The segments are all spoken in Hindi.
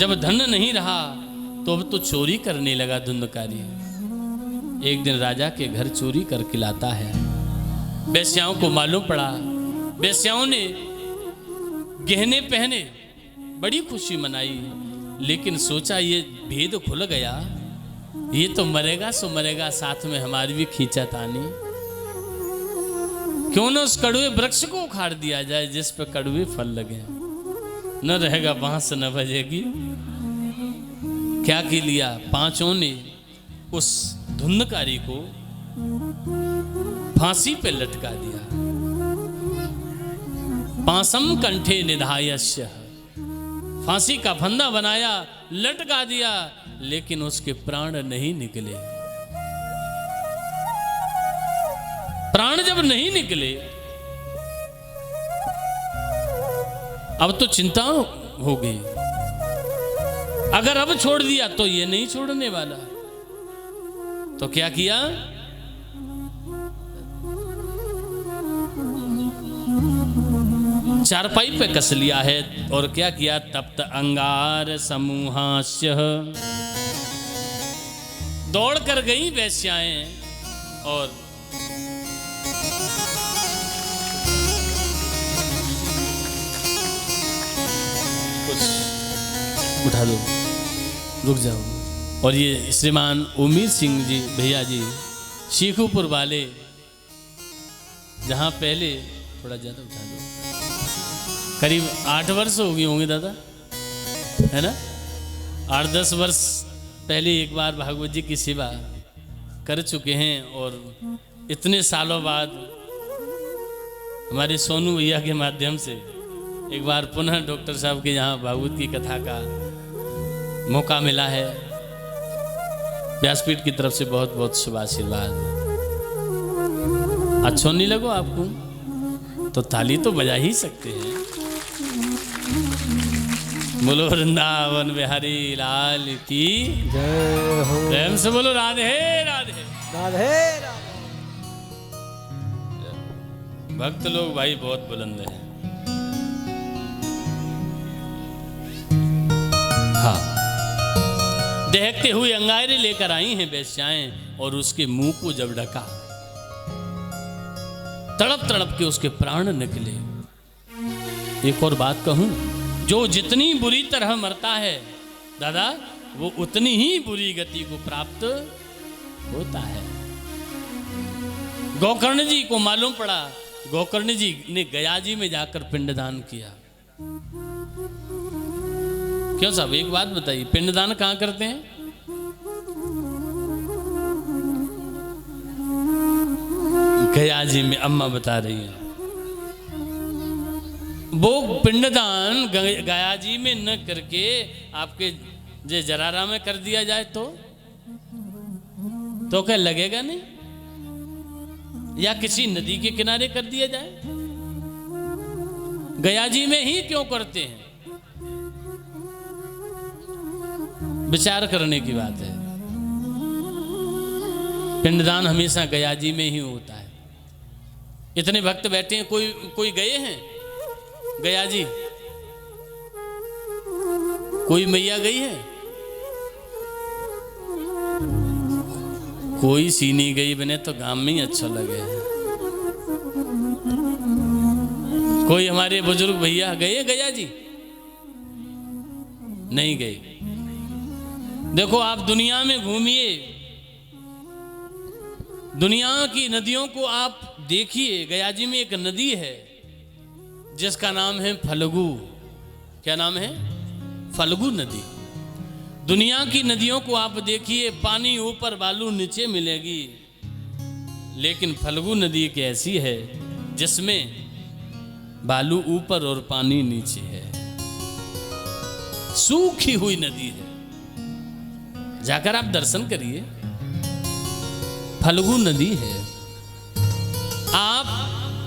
जब धन नहीं रहा तो अब तो चोरी करने लगा धुंधकारी। एक दिन राजा के घर चोरी करके लाता है। वेश्याओं को मालूम पड़ा, वेश्याओं ने गहने पहने, बड़ी खुशी मनाई, लेकिन सोचा ये भेद खुल गया, ये तो मरेगा सो मरेगा, साथ में हमारी भी खींचातानी। क्यों न उस कड़वे वृक्ष को उखाड़ दिया जाए जिस पर कड़वे फल लगे, न रहेगा बांस न बजेगी। क्या की लिया, पांचों ने उस धुंधकारी को फांसी पे लटका दिया। पांसम कंठे निधायस्य, फांसी का फंदा बनाया, लटका दिया, लेकिन उसके प्राण नहीं निकले। प्राण जब नहीं निकले, अब तो चिंता हो गई। अगर अब छोड़ दिया तो ये नहीं छोड़ने वाला। तो क्या किया, चारपाई पे कस लिया है और क्या किया, तप्त अंगार समूहास्य, दौड़ कर गई वेश्याएं और उठा दो, रुक जाओ। और ये श्रीमान उमेर सिंह जी भैया जी शेखुपुर वाले, जहाँ पहले थोड़ा ज़्यादा उठा दो, करीब 8 वर्ष हो गए होंगे दादा, है ना, 8-10 वर्ष पहले एक बार भागवत जी की सेवा कर चुके हैं। और इतने सालों बाद हमारे सोनू भैया के माध्यम से एक बार पुनः डॉक्टर साहब के यहाँ भागवत की कथा का मौका मिला है। व्यासपीठ की तरफ से बहुत बहुत शुभ आशीर्वाद। अच्छा नहीं लगो आपको तो ताली तो बजा ही सकते हैं। बोलो वृंदावन बिहारी लाल की जय हो। प्रेम से बोलो राधे राधे राधे राधे। भक्त लोग भाई बहुत बुलंद हैं। हाँ, दहकते हुए अंगारे लेकर आई हैं वेश्याएं और उसके मुंह को जब ढका, तड़प तड़प के उसके प्राण निकले। एक और बात कहूं, जो जितनी बुरी तरह मरता है दादा, वो उतनी ही बुरी गति को प्राप्त होता है। गोकर्ण जी को मालूम पड़ा, गोकर्ण जी ने गया जी में जाकर पिंडदान किया। क्यों साहब, एक बात बताइए, पिंडदान कहां करते हैं? गया जी में। अम्मा बता रही है वो पिंडदान गया जी में न करके आपके जे जरारा में कर दिया जाए तो क्या लगेगा नहीं? या किसी नदी के किनारे कर दिया जाए? गया जी में ही क्यों करते हैं? विचार करने की बात है। पिंडदान हमेशा गया जी में ही होता है। इतने भक्त बैठे हैं, कोई गए हैं गया जी? कोई मैया गई है? कोई सीनी गई बने तो गांव में ही अच्छा लगे। कोई हमारे बुजुर्ग भैया गए गया जी? नहीं गए। देखो आप दुनिया में घूमिए, दुनिया की नदियों को आप देखिए। गया जी में एक नदी है जिसका नाम है फल्गु। क्या नाम है? फल्गु नदी। दुनिया की नदियों को आप देखिए, पानी ऊपर बालू नीचे मिलेगी, लेकिन फल्गु नदी एक ऐसी है जिसमें बालू ऊपर और पानी नीचे है। सूखी हुई नदी है, जाकर आप दर्शन करिए। फल्गु नदी है, आप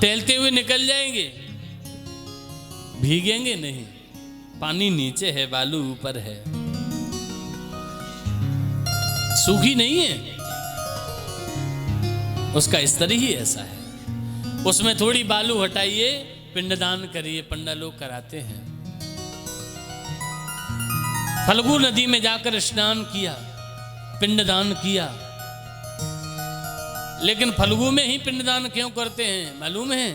टहलते हुए निकल जाएंगे, भीगेंगे नहीं। पानी नीचे है, बालू ऊपर है, सूखी नहीं है। उसका स्तर ही ऐसा है। उसमें थोड़ी बालू हटाइए, पिंडदान करिए, पंडा लोग कराते हैं। फल्गु नदी में जाकर स्नान किया, पिंडदान किया। लेकिन फल्गु में ही पिंडदान क्यों करते हैं मालूम है?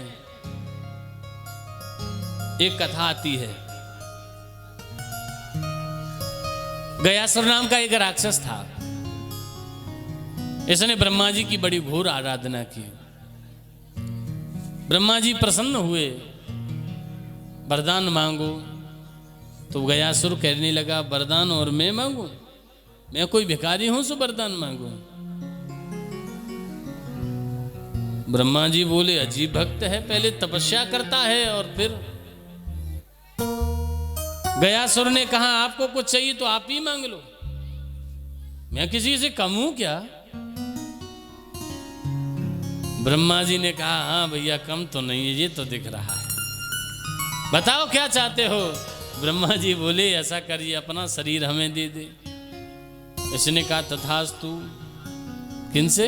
एक कथा आती है। गयासुर नाम का एक राक्षस था। इसने ब्रह्मा जी की बड़ी घोर आराधना की। ब्रह्मा जी प्रसन्न हुए, वरदान मांगो। तो गयासुर कहने लगा वरदान और मैं मांगू? मैं कोई भिखारी हूं सो वरदान मांगू? ब्रह्मा जी बोले अजीब भक्त है, पहले तपस्या करता है और फिर। गयासुर ने कहा आपको कुछ चाहिए तो आप ही मांग लो, मैं किसी से कम हूं क्या? ब्रह्मा जी ने कहा हाँ भैया कम तो नहीं है, ये तो दिख रहा है, बताओ क्या चाहते हो? ब्रह्मा जी बोले ऐसा करिए अपना शरीर हमें दे दे। इसने कहा तथास्तु। किनसे?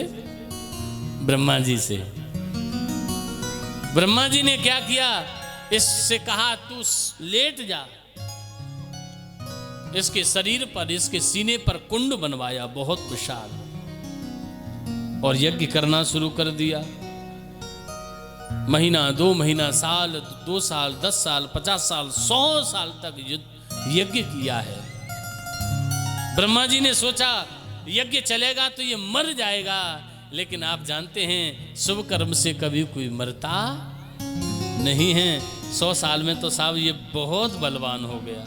ब्रह्मा जी से। ब्रह्मा जी ने क्या किया? इससे कहा तू लेट जा। इसके शरीर पर, इसके सीने पर कुंड बनवाया बहुत विशाल, और यज्ञ करना शुरू कर दिया। महीना, 2 महीना, साल, 2 साल, 10 साल, 50 साल, 100 साल तक यज्ञ किया है। ब्रह्मा जी ने सोचा यज्ञ चलेगा तो ये मर जाएगा, लेकिन आप जानते हैं शुभ कर्म से कभी कोई मरता नहीं है। 100 साल में तो साहब ये बहुत बलवान हो गया।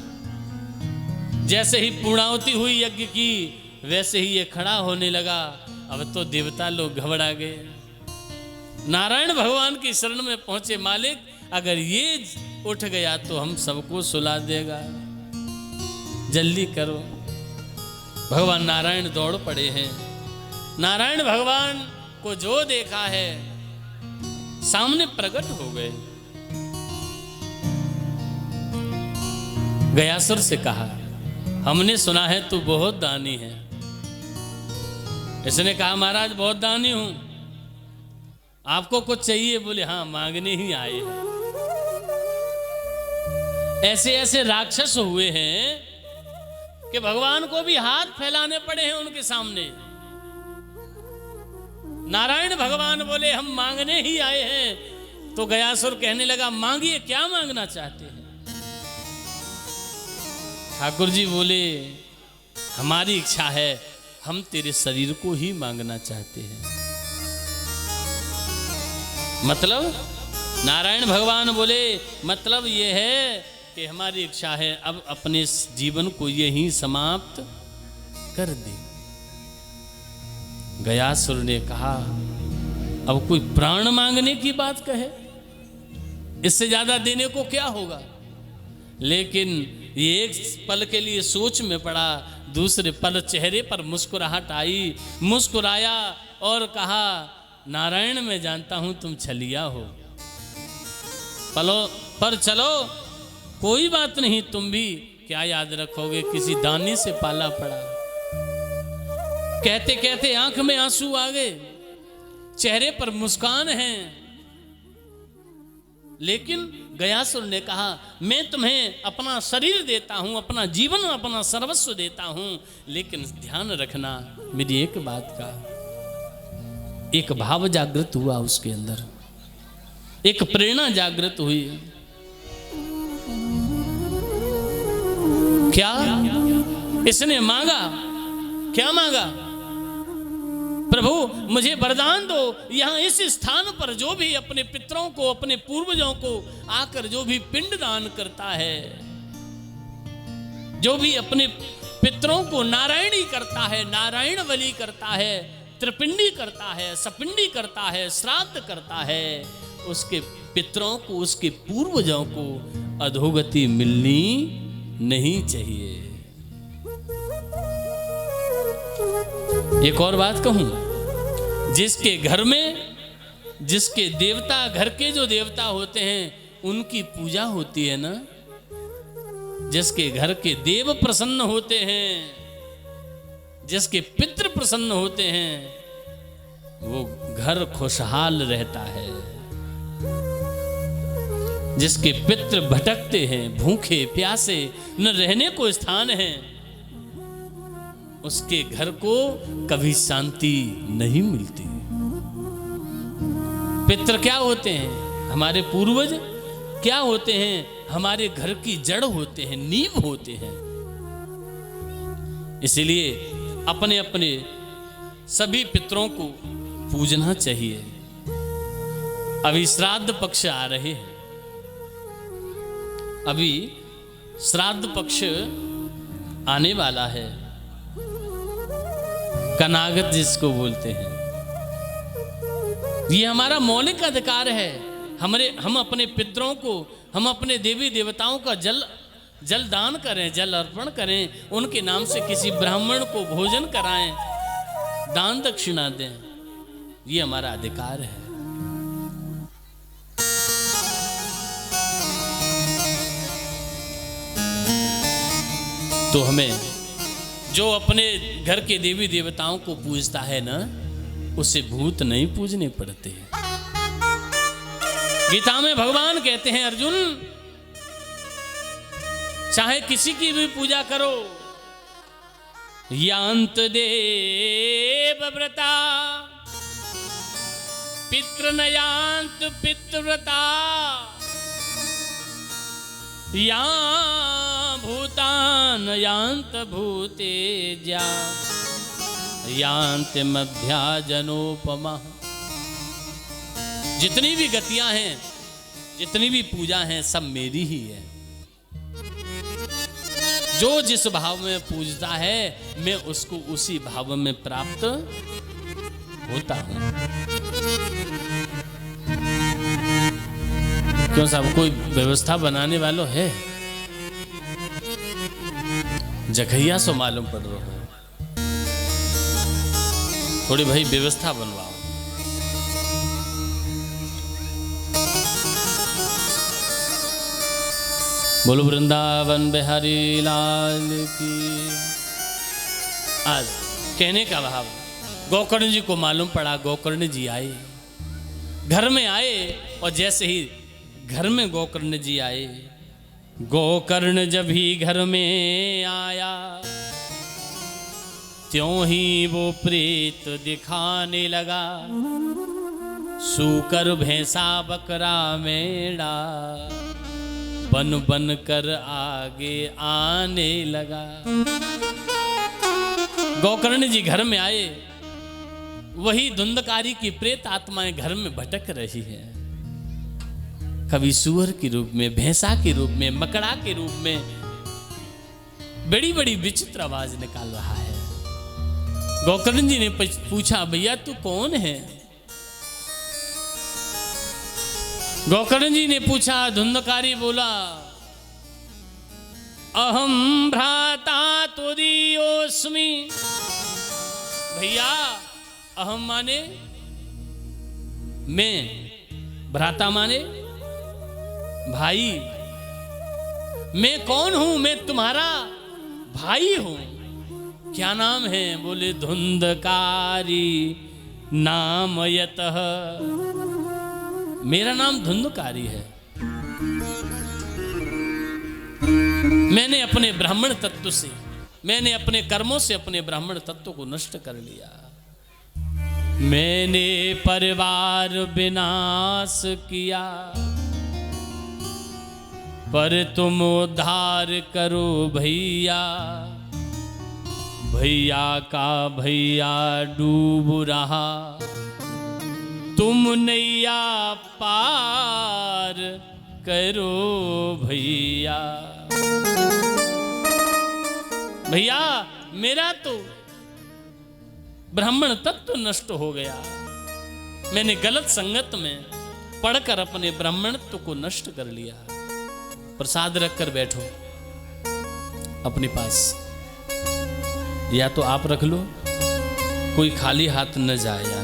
जैसे ही पूर्णाहुति हुई यज्ञ की, वैसे ही ये खड़ा होने लगा। अब तो देवता लोग घबरा गए। नारायण भगवान की शरण में पहुंचे, मालिक अगर ये उठ गया तो हम सबको सुला देगा, जल्दी करो। भगवान नारायण दौड़ पड़े हैं। नारायण भगवान को जो देखा है सामने प्रकट हो गए। गयासुर से कहा हमने सुना है तू बहुत दानी है। इसने कहा महाराज बहुत दानी हूं, आपको कुछ चाहिए? बोले हाँ मांगने ही आए हैं। ऐसे ऐसे राक्षस हुए हैं कि भगवान को भी हाथ फैलाने पड़े हैं उनके सामने। नारायण भगवान बोले हम मांगने ही आए हैं। तो गयासुर कहने लगा मांगिए, क्या मांगना चाहते हैं? ठाकुर जी बोले हमारी इच्छा है, हम तेरे शरीर को ही मांगना चाहते हैं। मतलब नारायण भगवान बोले मतलब ये है कि हमारी इच्छा है अब अपने जीवन को यहीं समाप्त कर दे। गयासुर ने कहा अब कोई प्राण मांगने की बात कहे, इससे ज्यादा देने को क्या होगा? लेकिन ये एक पल के लिए सोच में पड़ा, दूसरे पल चेहरे पर मुस्कुराहट आई। मुस्कुराया और कहा नारायण मैं जानता हूं तुम छलिया हो, पर चलो कोई बात नहीं, तुम भी क्या याद रखोगे, किसी दानी से पाला पड़ा। कहते कहते आंख में आंसू आ गए, चेहरे पर मुस्कान है। लेकिन गयासुर ने कहा मैं तुम्हें अपना शरीर देता हूं, अपना जीवन, अपना सर्वस्व देता हूं, लेकिन ध्यान रखना मेरी एक बात का। एक भाव जागृत हुआ उसके अंदर, एक प्रेरणा जागृत हुई। क्या इसने मांगा? क्या मांगा? प्रभु मुझे वरदान दो, यहां इस स्थान पर जो भी अपने पितरों को, अपने पूर्वजों को आकर जो भी पिंड दान करता है, जो भी अपने पितरों को नारायणी करता है, नारायण बलि करता है, त्रिपिंडी करता है, सपिंडी करता है, श्राद्ध करता है, उसके पितरों को, उसके पूर्वजों को अधोगति मिलनी नहीं चाहिए। एक और बात कहूं, जिसके घर में, जिसके देवता, घर के जो देवता होते हैं उनकी पूजा होती है ना, जिसके घर के देव प्रसन्न होते हैं, जिसके पितृ प्रसन्न होते हैं, वो घर खुशहाल रहता है। जिसके पितृ भटकते हैं, भूखे प्यासे, न रहने को स्थान है, उसके घर को कभी शांति नहीं मिलती। पितृ क्या होते हैं? हमारे पूर्वज क्या होते हैं? हमारे घर की जड़ होते हैं, नींव होते हैं। इसलिए अपने अपने सभी पितरों को पूजना चाहिए। अभी श्राद्ध पक्ष आ रहे हैं, अभी श्राद्ध पक्ष आने वाला है, कनागत जिसको बोलते हैं। ये हमारा मौलिक अधिकार है। हम अपने पितरों को, हम अपने देवी देवताओं का जल दान करें, जल अर्पण करें, उनके नाम से किसी ब्राह्मण को भोजन कराएं, दान दक्षिणा दें। ये हमारा अधिकार है। तो हमें जो अपने घर के देवी देवताओं को पूजता है ना, उसे भूत नहीं पूजने पड़ते। गीता में भगवान कहते हैं, अर्जुन चाहे किसी की भी पूजा करो, यांत देव व्रता पितृ न यांत पितृव्रता, या भूतान यांत भूतेज्या, यांत मध्या जनोपमा। जितनी भी गतियां हैं, जितनी भी पूजा हैं, सब मेरी ही है। जो जिस भाव में पूजता है, मैं उसको उसी भाव में प्राप्त होता हूं। क्यों साहब, कोई व्यवस्था बनाने वालों है? जखैया सो मालूम पड़ रहा है। थोड़ी भाई व्यवस्था बनवाओ। बोलो वृंदावन बिहारी लाल की। आज कहने का भाव, गोकर्ण जी को मालूम पड़ा, गोकर्ण जी आए, घर में आए, और जैसे ही घर में गोकर्ण जी आए, गोकर्ण जब ही घर में आया, त्यों ही वो प्रेत दिखाने लगा, सूकर भैंसा बकरा मेढ़ा, बन बन कर आगे आने लगा। गोकर्ण जी घर में आए, वही धुंधकारी की प्रेत आत्माएं घर में भटक रही है। कभी सुअर के रूप में, भैंसा के रूप में, मकड़ा के रूप में, बड़ी बड़ी विचित्र आवाज निकाल रहा है। गोकर्ण जी ने पूछा, भैया तू कौन है? गोकर्ण जी ने पूछा, धुंधकारी बोला, अहम भ्राता तुरीयोस्मि। भैया अहम माने मैं, भ्राता माने भाई। मैं कौन हूं? मैं तुम्हारा भाई हूं। क्या नाम है? बोले धुंधकारी नाम यतः। मेरा नाम धुंधकारी है। मैंने अपने ब्राह्मण तत्व से, मैंने अपने कर्मों से अपने ब्राह्मण तत्व को नष्ट कर लिया। मैंने परिवार विनाश किया, पर तुम उद्धार करो भैया। भैया का भैया डूब रहा, तुम नैया पार करो भैया। भैया मेरा तो ब्राह्मण तत्व नष्ट हो गया। मैंने गलत संगत में पढ़कर अपने ब्राह्मणत्व को नष्ट कर लिया। प्रसाद रखकर बैठो अपने पास, या तो आप रख लो, कोई खाली हाथ न जाए।